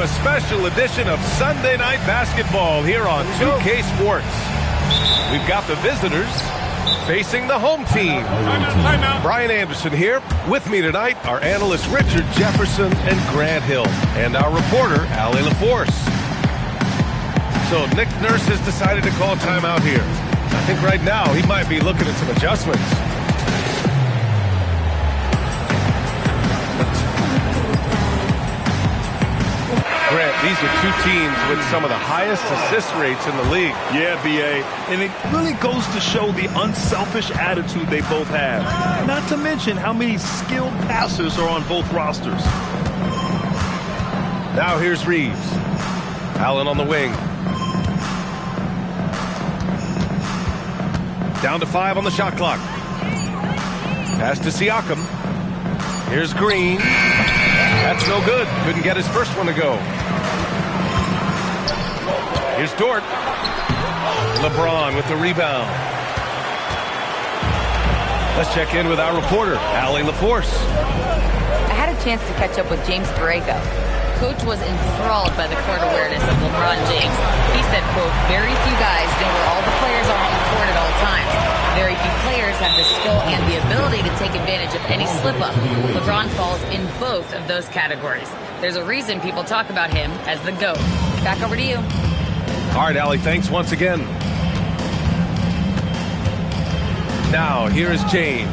a special edition of Sunday Night Basketball here on 2K Sports. We've got the visitors facing the home team. Timeout. Brian Anderson here. With me tonight are analysts Richard Jefferson and Grant Hill, and our reporter, Allie LaForce. So Nick Nurse has decided to call timeout here. I think right now he might be looking at some adjustments. Grant, these are two teams with some of the highest assist rates in the league. Yeah, B.A. And it really goes to show the unselfish attitude they both have. Not to mention how many skilled passers are on both rosters. Now here's Reeves. Allen on the wing. Down to 5 on the shot clock. Pass to Siakam. Here's Green. That's no good. Couldn't get his first one to go. Here's Dort. LeBron with the rebound. Let's check in with our reporter, Allie LaForce. I had a chance to catch up with James Borrego. Coach was enthralled by the court awareness of LeBron James. He said, quote, very few guys know where all the players are on the court at all times. Very few players have the skill and the ability to take advantage of any slip-up. LeBron falls in both of those categories. There's a reason people talk about him as the GOAT. Back over to you. All right, Allie, thanks once again. Now, here is James.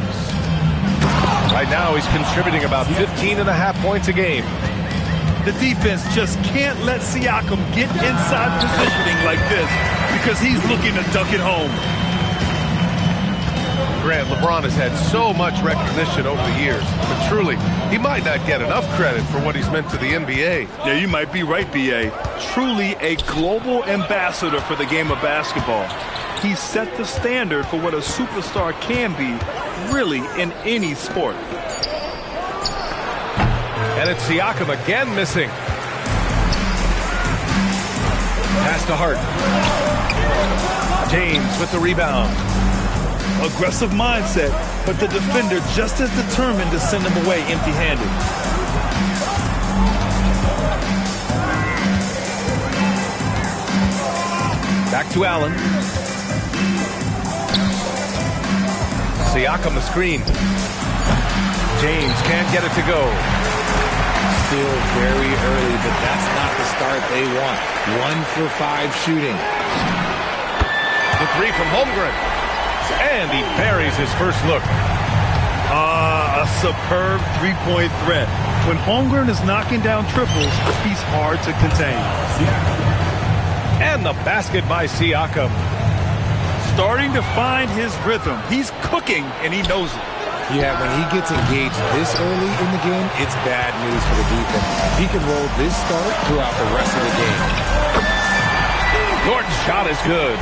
Right now, he's contributing about 15.5 points a game. The defense just can't let Siakam get inside positioning like this because he's looking to duck it home. Grant, LeBron has had so much recognition over the years, but truly, he might not get enough credit for what he's meant to the NBA. Yeah, you might be right, B.A. Truly a global ambassador for the game of basketball. He set the standard for what a superstar can be, really, in any sport. And it's Siakam again missing. Pass to Hart. James with the rebound. Aggressive mindset, but the defender just as determined to send him away empty-handed. Back to Allen. Siakam the screen. James can't get it to go. Still very early, but that's not the start they want. 1 for 5 shooting. The three from Holmgren. And he buries his first look. A superb three-point threat. When Holmgren is knocking down triples, he's hard to contain. And the basket by Siakam. Starting to find his rhythm. He's cooking, and he knows it. Yeah, when he gets engaged this early in the game, it's bad news for the defense. He can roll this start throughout the rest of the game. Dort's shot is good.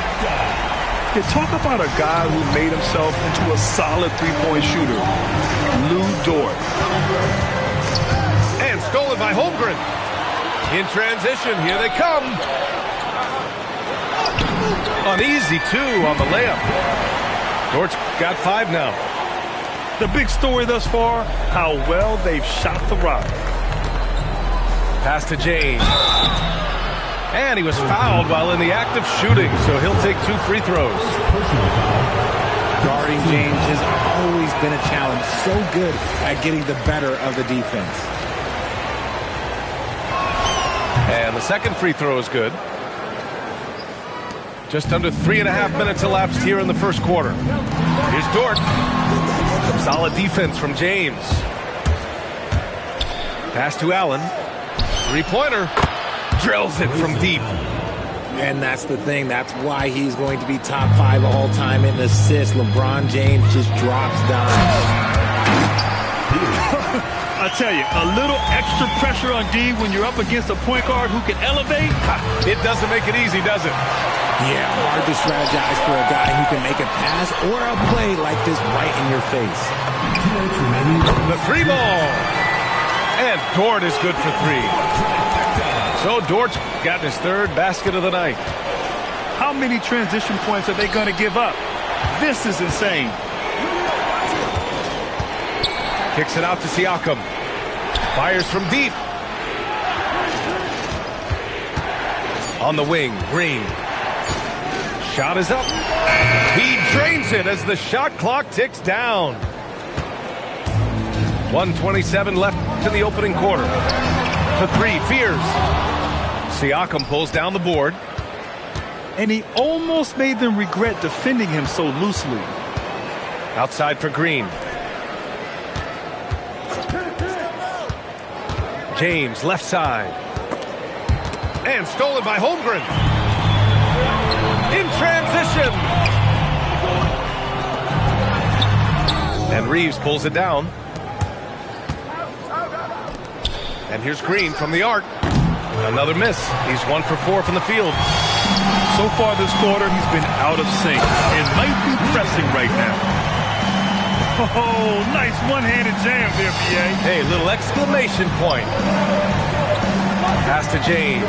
Yeah, talk about a guy who made himself into a solid three-point shooter. Lou Dort. And stolen by Holmgren. In transition, here they come. An easy 2 on the layup. Dort's got 5 now. The big story thus far, how well they've shot the rock. Pass to James. And he was fouled while in the act of shooting, so he'll take 2 free throws. Guarding James has always been a challenge. So good at getting the better of the defense. And the second free throw is good. Just under 3.5 minutes elapsed here in the first quarter. Here's Dort. Some solid defense from James. Pass to Allen. Three-pointer. Drills it from deep. And that's the thing. That's why he's going to be top 5 all time in assists. LeBron James just drops dimes. I tell you, a little extra pressure on D when you're up against a point guard who can elevate. It doesn't make it easy, does it? Yeah, hard to strategize for a guy who can make a pass or a play like this right in your face. The 3 ball. And Dort is good for 3. So Dort's got his 3rd basket of the night. How many transition points are they going to give up? This is insane. Kicks it out to Siakam. Fires from deep. On the wing, Green. Shot is up. He drains it as the shot clock ticks down. 1:27 left in the opening quarter. For three, Fears. Siakam pulls down the board. And he almost made them regret defending him so loosely. Outside for Green. James, left side. And stolen by Holmgren. In transition. And Reeves pulls it down. And here's Green from the arc. Another miss. He's 1 for 4 from the field. So far this quarter, he's been out of sync and might be pressing right now. Oh, nice one-handed jam there, BA. Hey, little exclamation point. Pass to James.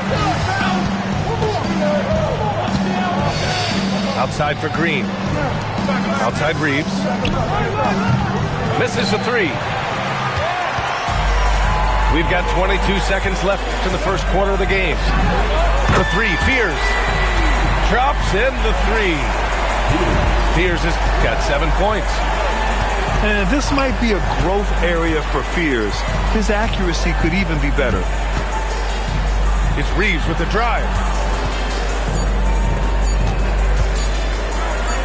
Outside for Green. Outside Reeves. Misses the three. We've got 22 seconds left in the first quarter of the game. For three, Fears. Drops in the three. Fears has got 7 points. And this might be a growth area for Fears. His accuracy could even be better. It's Reeves with the drive.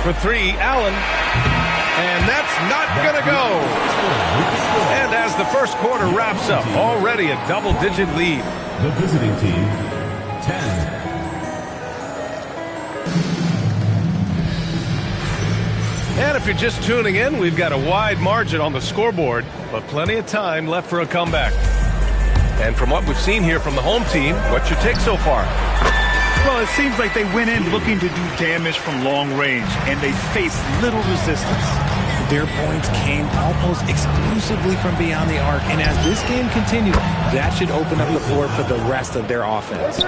For three, Allen. And that's not going to go. And as the first quarter wraps up, already a double-digit lead. The visiting team, 10. And if you're just tuning in, we've got a wide margin on the scoreboard, but plenty of time left for a comeback. And from what we've seen here from the home team, what's your take so far? Well, it seems like they went in looking to do damage from long range, and they faced little resistance. Their points came almost exclusively from beyond the arc, and as this game continues, that should open up the floor for the rest of their offense.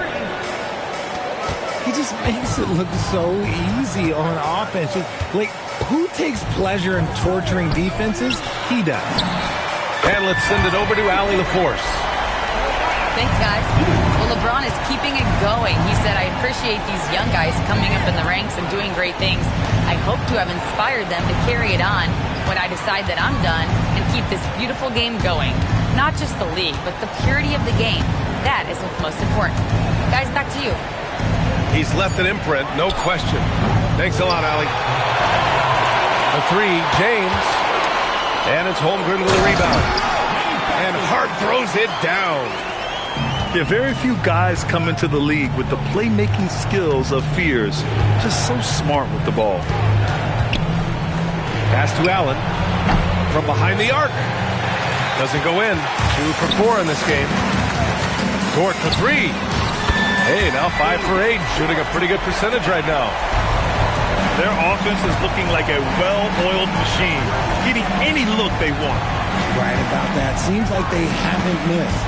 He just makes it look so easy on offense. Like, who takes pleasure in torturing defenses? He does. And let's send it over to Allie LaForce. Thanks, guys. Well, LeBron is keeping it going. He said, I appreciate these young guys coming up in the ranks and doing great things. I hope to have inspired them to carry it on when I decide that I'm done and keep this beautiful game going. Not just the league, but the purity of the game. That is what's most important. Guys, back to you. He's left an imprint, no question. Thanks a lot, Allie. A three, James. And it's Holmgren with a rebound. And Hart throws it down. Yeah, very few guys come into the league with the playmaking skills of Fears. Just so smart with the ball. Pass to Allen. From behind the arc. Doesn't go in. 2 for 4 in this game. Dort for three. Hey, now 5 for 8. Shooting a pretty good percentage right now. Their offense is looking like a well-oiled machine, getting any look they want. Right about that. Seems like they haven't missed.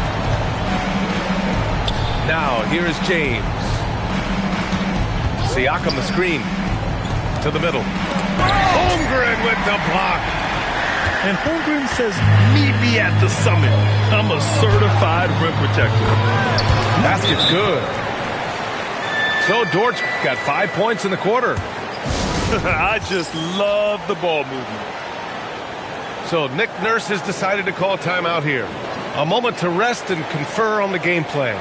Now, here is James. Siakam the screen. To the middle. Holmgren with the block. And Holmgren says, meet me at the summit. I'm a certified rim protector. Basket's good. So Dort's got 5 points in the quarter. I just love the ball movement. So Nick Nurse has decided to call timeout here. A moment to rest and confer on the game plan.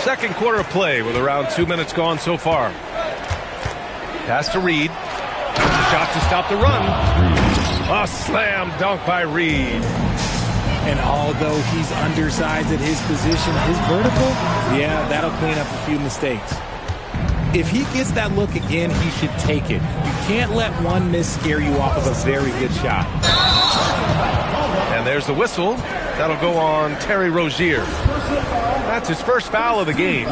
Second quarter of play with around 2 minutes gone so far. Pass to Reed. Shot to stop the run. A slam dunk by Reed. And although he's undersized at his position, his vertical, yeah, that'll clean up a few mistakes. If he gets that look again, he should take it. You can't let one miss scare you off of a very good shot. And there's the whistle. That'll go on Terry Rozier. That's his first foul of the game.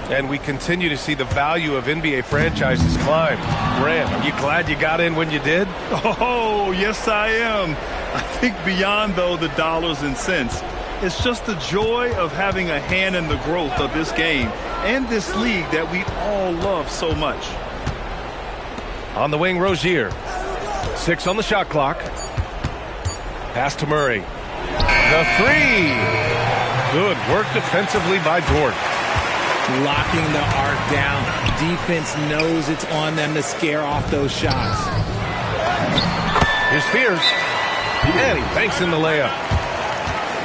And we continue to see the value of NBA franchises climb. Grant, are you glad you got in when you did? Oh, yes, I am. I think beyond, though, the dollars and cents, it's just the joy of having a hand in the growth of this game and this league that we all love so much. On the wing, Rozier. 6 on the shot clock. Pass to Murray. The three. Good work defensively by Gordon. Locking the arc down. Defense knows it's on them to scare off those shots. Here's Fears. And he banks in the layup.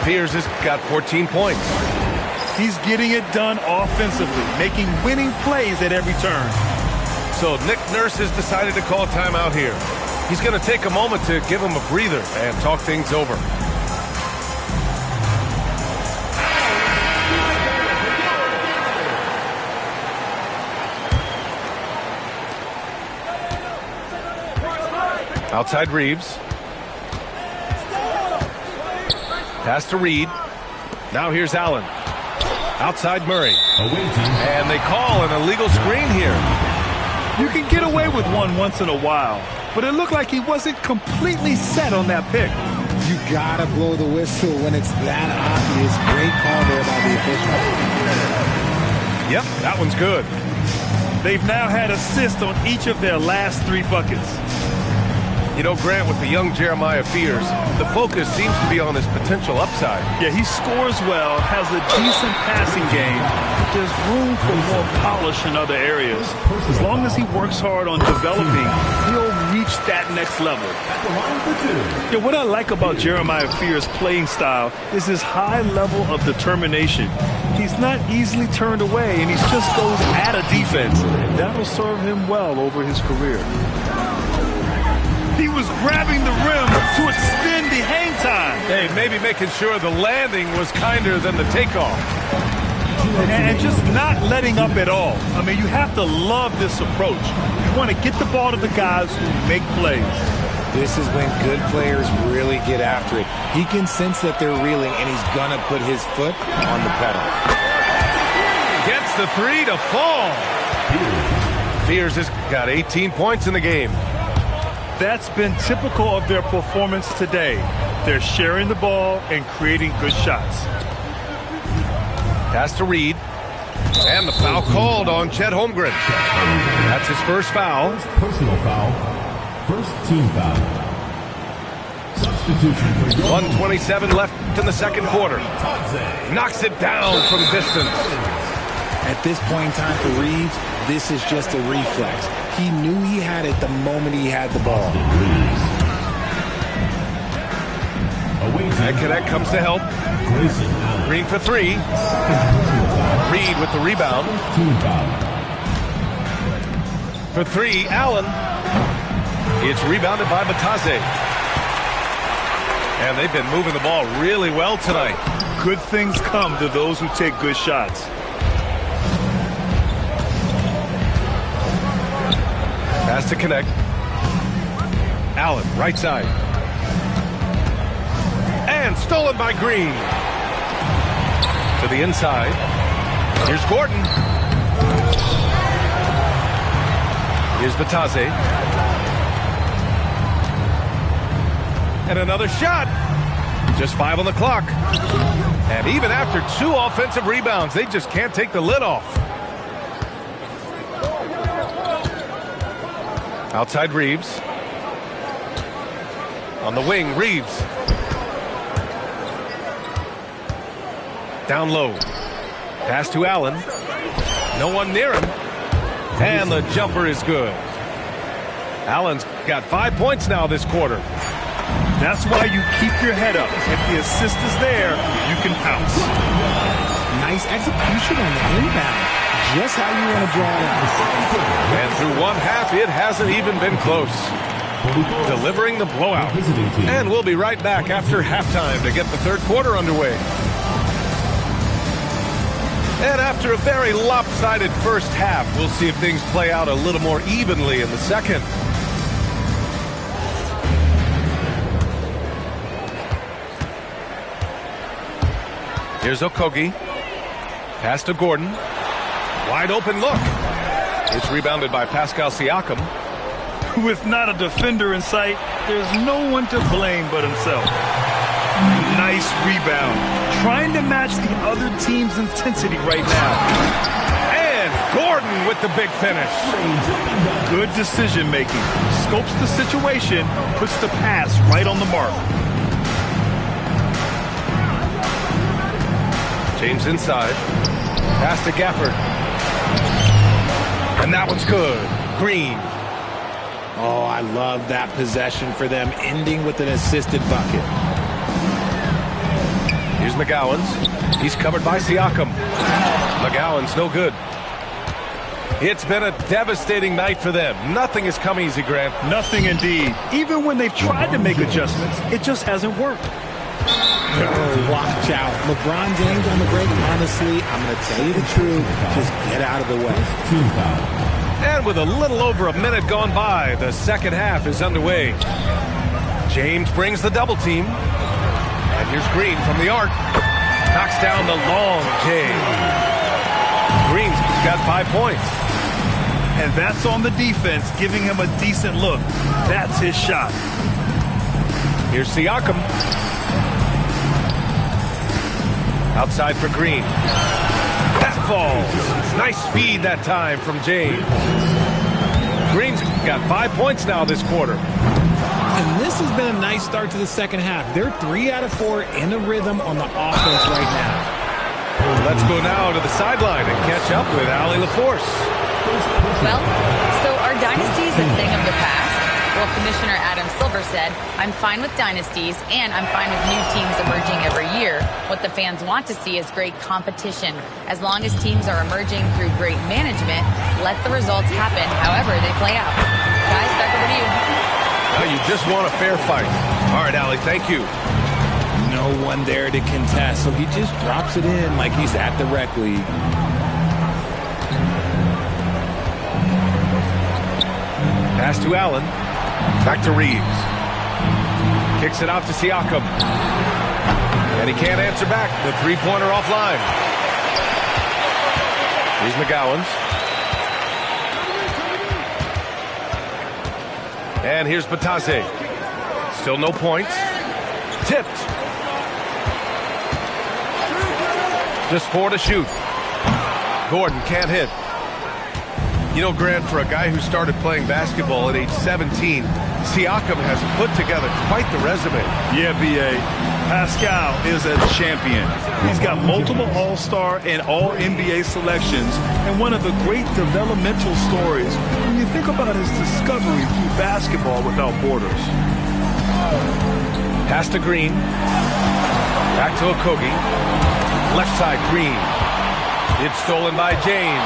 Fears has got 14 points. He's getting it done offensively, making winning plays at every turn. So Nick Nurse has decided to call timeout here. He's going to take a moment to give him a breather and talk things over. Outside Reeves. Pass to Reed. Now here's Allen. Outside Murray. And they call an illegal screen here. You can get away with one once in a while, but it looked like he wasn't completely set on that pick. You gotta blow the whistle when it's that obvious. Great call there by the official. Yep, that one's good. They've now had assists on each of their last 3 buckets. You know, Grant, with the young Jeremiah Fears, the focus seems to be on his potential upside. Yeah, he scores well, has a decent passing game, but there's room for more polish in other areas. As long as he works hard on developing, he'll reach that next level. Yeah, what I like about Jeremiah Fears' playing style is his high level of determination. He's not easily turned away, and he just goes at a defense. That'll serve him well over his career. He was grabbing the rim to extend the hang time. Hey, maybe making sure the landing was kinder than the takeoff. And just not letting up at all. I mean, you have to love this approach. You want to get the ball to the guys who make plays. This is when good players really get after it. He can sense that they're reeling, and he's going to put his foot on the pedal. Gets the three to fall. Fears has got 18 points in the game. That's been typical of their performance today. They're sharing the ball and creating good shots. Pass to Reed. And the foul called on Chet Holmgren. That's his first foul. Personal foul. First team foul. Substitution for 1:27 left in the second quarter. Knocks it down from distance. At this point in time for Reeves, this is just a reflex. He knew he had it the moment he had the ball. And Cadet comes to help. Green for 3. Reed with the rebound. For 3, Allen. It's rebounded by Batase. And they've been moving the ball really well tonight. Good things come to those who take good shots. Pass to connect. Allen, right side. And stolen by Green. To the inside. Here's Gordon. Here's Batase. And another shot. Just 5 on the clock. And even after 2 offensive rebounds, they just can't take the lid off. Outside Reeves. On the wing, Reeves. Down low. Pass to Allen. No one near him. And the jumper is good. Allen's got 5 points now this quarter. That's why you keep your head up. If the assist is there, you can pounce. Nice execution on the inbound. Just how you want to draw it out. And through one half, it hasn't even been close. Delivering the blowout. And we'll be right back after halftime to get the third quarter underway. And after a very lopsided first half, we'll see if things play out a little more evenly in the second. Here's Okogie. Pass to Gordon. Wide open look. It's rebounded by Pascal Siakam. With not a defender in sight, there's no one to blame but himself. Nice rebound. Trying to match the other team's intensity right now. And Gordon with the big finish. Good decision making. Scopes the situation, puts the pass right on the mark. James inside. Pass to Gafford. And that one's good. Green. Oh, I love that possession for them, ending with an assisted bucket. Here's McGowan's. He's covered by Siakam. McGowan's no good. It's been a devastating night for them. Nothing has come easy, Grant. Nothing indeed. Even when they've tried to make adjustments, it just hasn't worked. Oh, watch out. LeBron James on the break. Honestly, I'm going to tell you the truth. Just get out of the way. Team foul. And with a little over a minute gone by, the second half is underway. James brings the double team. And here's Green from the arc. Knocks down the long J. Green's got 5 points. And that's on the defense, giving him a decent look. That's his shot. Here's Siakam. Outside for Green. That falls. Nice feed that time from James. Green's got 5 points now this quarter. And this has been a nice start to the second half. They're 3 out of 4 in a rhythm on the offense right now. Let's go now to the sideline and catch up with Allie LaForce. Well, so are dynasties a thing of the past? Well, Commissioner Adam Silver said, I'm fine with dynasties and I'm fine with new teams emerging every year. What the fans want to see is great competition. As long as teams are emerging through great management, let the results happen however they play out. Guys, back over to you. Well, you just want a fair fight. All right, Allie, thank you. No one there to contest, so he just drops it in like he's at the rec league. Pass to Allen. Back to Reeves. Kicks it out to Siakam. And he can't answer back. The three-pointer offline. Here's McGowan's. And here's Batase. Still no points. Tipped. Just 4 to shoot. Gordon can't hit. You know, Grant, for a guy who started playing basketball at age 17, Siakam has put together quite the resume. Yeah, B.A. Pascal is a champion. He's got multiple All-Star and All-NBA selections, and one of the great developmental stories when you think about his discovery through basketball without borders. Pass to Green. Back to Okogie. Left side, Green. It's stolen by James.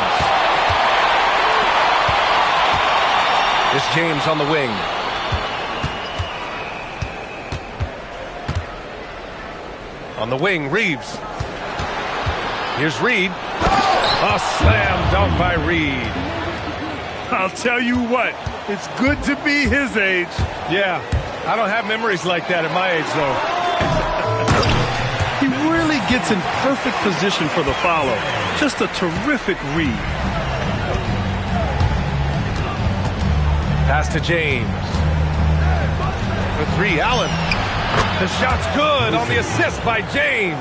It's James on the wing. On the wing, Reeves. Here's Reed. A slam dunk by Reed. I'll tell you what, it's good to be his age. Yeah, I don't have memories like that at my age, though. He really gets in perfect position for the follow. Just a terrific read. Pass to James. For 3, Allen. The shot's good on the assist by James.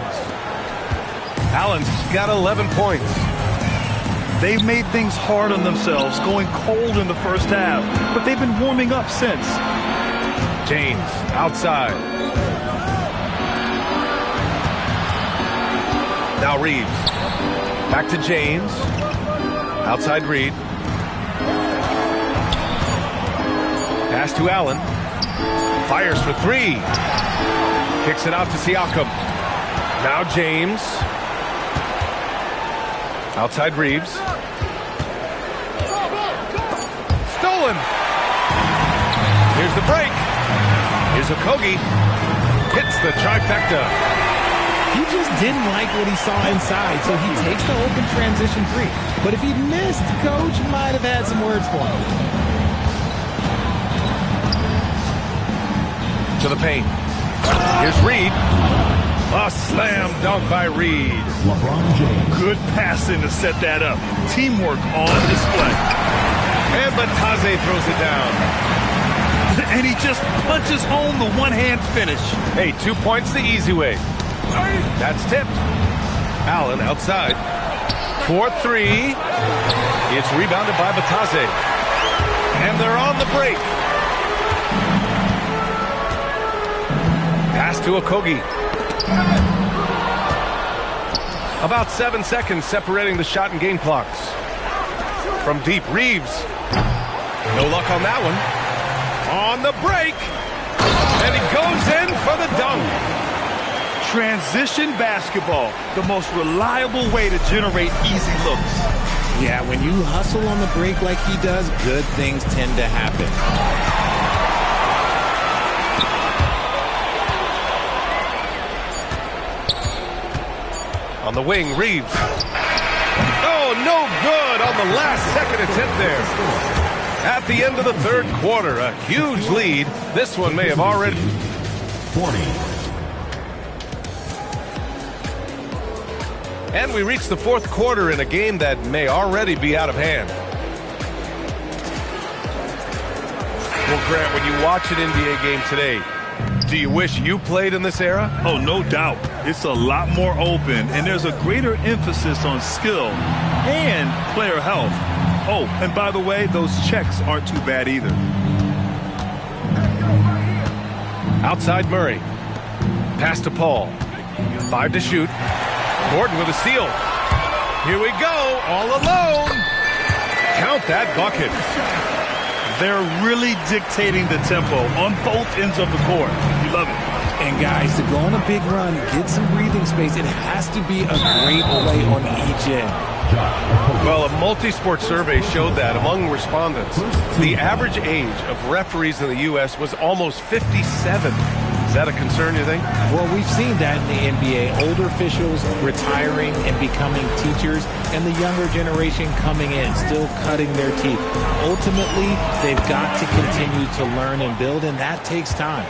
Allen's got 11 points. They've made things hard on themselves, going cold in the first half, but they've been warming up since. James outside. Now Reeves. Back to James. Outside Reed. Pass to Allen. Fires for 3. Kicks it out to Siakam. Now James. Outside Reeves. Stolen. Here's the break. Here's Okogie. Hits the trifecta. He just didn't like what he saw inside, so he takes the open transition 3. But if he'd missed, Coach might have had some words for him. To the paint. Here's Reed. A slam dunk by Reed. LeBron James. Good passing to set that up. Teamwork on display. And Batase throws it down. And he just punches home the one-hand finish. Hey, 2 points the easy way. That's tipped. Allen outside. 4-3. It's rebounded by Batase. And they're on the break. Pass to Okogie. About 7 seconds separating the shot and game clocks. From deep, Reeves. No luck on that one. On the break. And he goes in for the dunk. Transition basketball, the most reliable way to generate easy looks. Yeah, when you hustle on the break like he does, good things tend to happen. On the wing, Reeves. Oh, no good on the last second attempt there. At the end of the third quarter, a huge lead. This one may have already... 20. And we reach the fourth quarter in a game that may already be out of hand. Well, Grant, when you watch an NBA game today, do you wish you played in this era? Oh, no doubt. It's a lot more open, and there's a greater emphasis on skill and player health. Oh, and by the way, those checks aren't too bad either. Outside Murray. Pass to Paul. 5 to shoot. Gordon with a steal. Here we go, all alone. Count that bucket. They're really dictating the tempo on both ends of the court. You love it. And guys, to go on a big run, get some breathing space, it has to be a great play on each end. Well, a multi-sport survey showed that among respondents, the average age of referees in the U.S. was almost 57. Is that a concern, you think? Well, we've seen that in the NBA. Older officials retiring and becoming teachers, and the younger generation coming in, still cutting their teeth. Ultimately, they've got to continue to learn and build, and that takes time.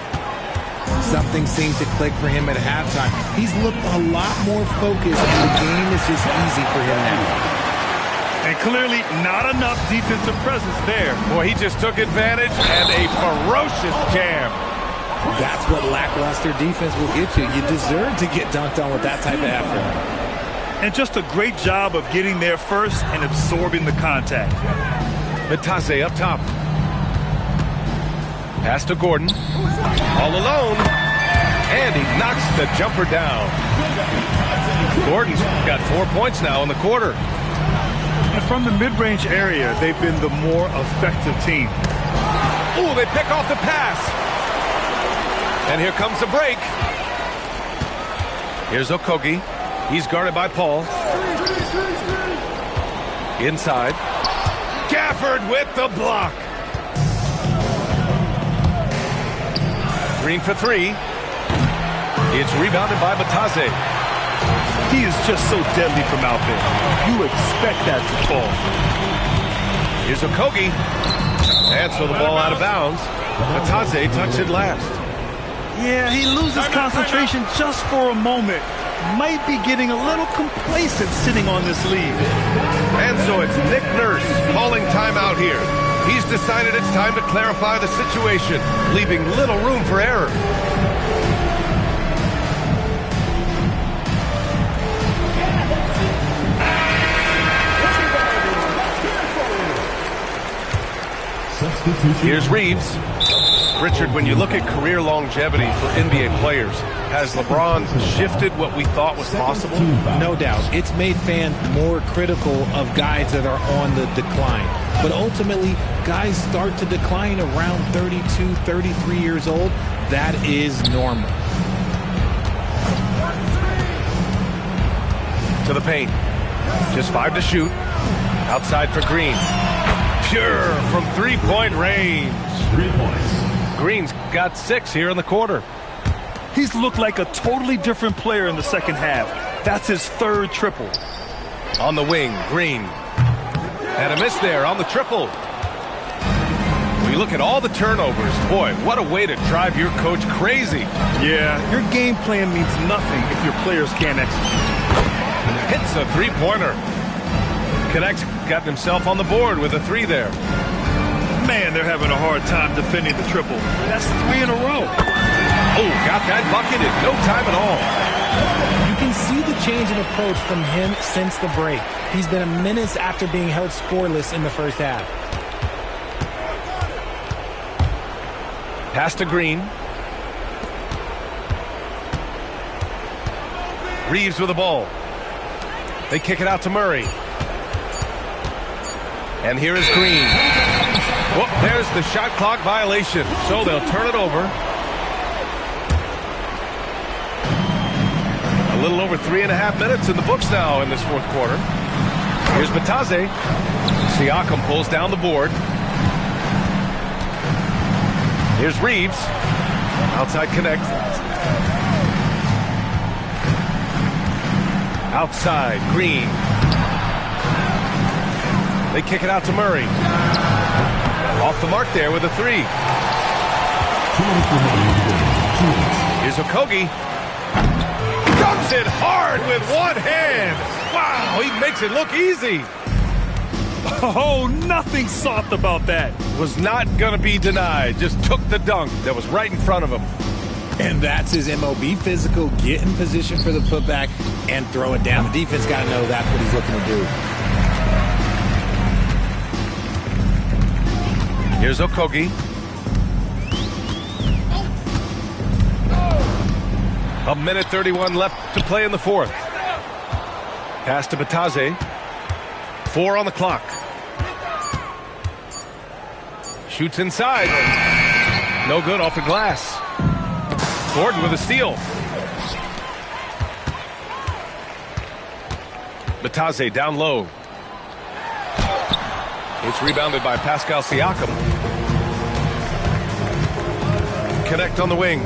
Something seemed to click for him at halftime. He's looked a lot more focused, and the game is just easy for him now. And clearly not enough defensive presence there. Boy, he just took advantage and a ferocious jam. That's what lackluster defense will get you. You deserve to get dunked on with that type of effort. And just a great job of getting there first and absorbing the contact. Batase up top. Pass to Gordon. All alone. And he knocks the jumper down. Gordon's got 4 points now in the quarter. And from the mid-range area, they've been the more effective team. Ooh, they pick off the pass. And here comes the break. Here's Okogie. He's guarded by Paul. Inside. Gafford with the block. Green for 3. It's rebounded by Batase. He is just so deadly from out there. You expect that to fall. Here's Okogie. And so the ball out of bounds. Batase touched it last. Yeah, he loses concentration just for a moment. Might be getting a little complacent sitting on this lead. And so it's Nick Nurse calling timeout here. He's decided it's time to clarify the situation, leaving little room for error. Here's Reeves. Richard, when you look at career longevity for NBA players, has LeBron shifted what we thought was possible? No doubt. It's made fans more critical of guys that are on the decline. But ultimately, guys start to decline around 32, 33 years old. That is normal. To the paint. Just 5 to shoot. Outside for Green. Pure from three-point range. 3 points. Green's got 6 here in the quarter. He's looked like a totally different player in the second half. That's his 3rd triple. On the wing, Green. And a miss there on the triple. We You look at all the turnovers. Boy, what a way to drive your coach crazy. Yeah, your game plan means nothing if your players can't execute. Hits a three-pointer. Connect's gotten himself on the board with a three there. Man, they're having a hard time defending the triple. That's 3 in a row. Oh, got that bucket in no time at all. You can see the change in approach from him since the break. He's been a menace after being held scoreless in the first half. Pass to Green. Reeves with the ball. They kick it out to Murray. And here is Green. Whoop, there's the shot clock violation. So they'll turn it over. A little over 3.5 minutes in the books now in this fourth quarter. Here's Bataze. Siakam pulls down the board. Here's Reeves. Outside connect. Outside, Green. They kick it out to Murray. Off the mark there with a three. Here's Okogie. Dunks it hard with one hand. Wow, he makes it look easy. Oh, nothing soft about that. Was not going to be denied. Just took the dunk that was right in front of him. And that's his MO. Be physical, get in position for the putback, and throw it down. The defense got to know that's what he's looking to do. Here's Okogie. A minute 31 left to play in the fourth. Pass to Bataze. 4 on the clock. Shoots inside. No good off the glass. Gordon with a steal. Bataze down low. It's rebounded by Pascal Siakam. Connect on the wing.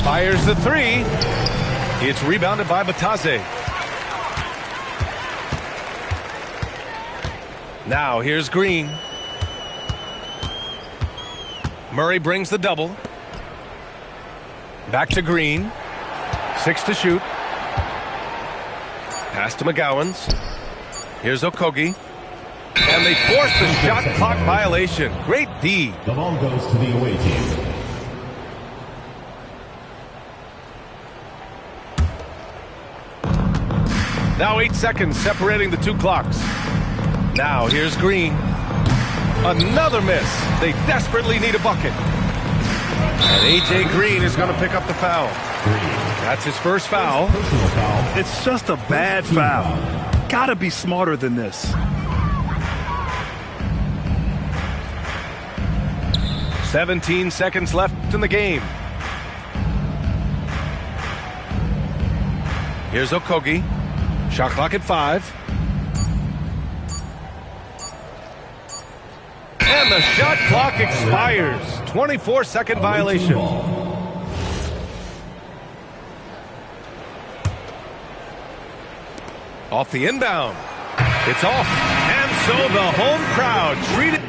Fires the three. It's rebounded by Bataze. Now here's Green. Murray brings the double. Back to Green. 6 to shoot. Pass to McGowan's. Here's Okogie. And they force the shot clock violation. Great D. The ball goes to the away team. Now 8 seconds separating the two clocks. Now here's Green. Another miss. They desperately need a bucket. And A.J. Green is going to pick up the foul. That's his first foul. It's just a bad foul. Gotta be smarter than this. 17 seconds left in the game. Here's Okogie. Shot clock at 5. And the shot clock expires. 24-second violation. Off the inbound. It's off. And so the home crowd treated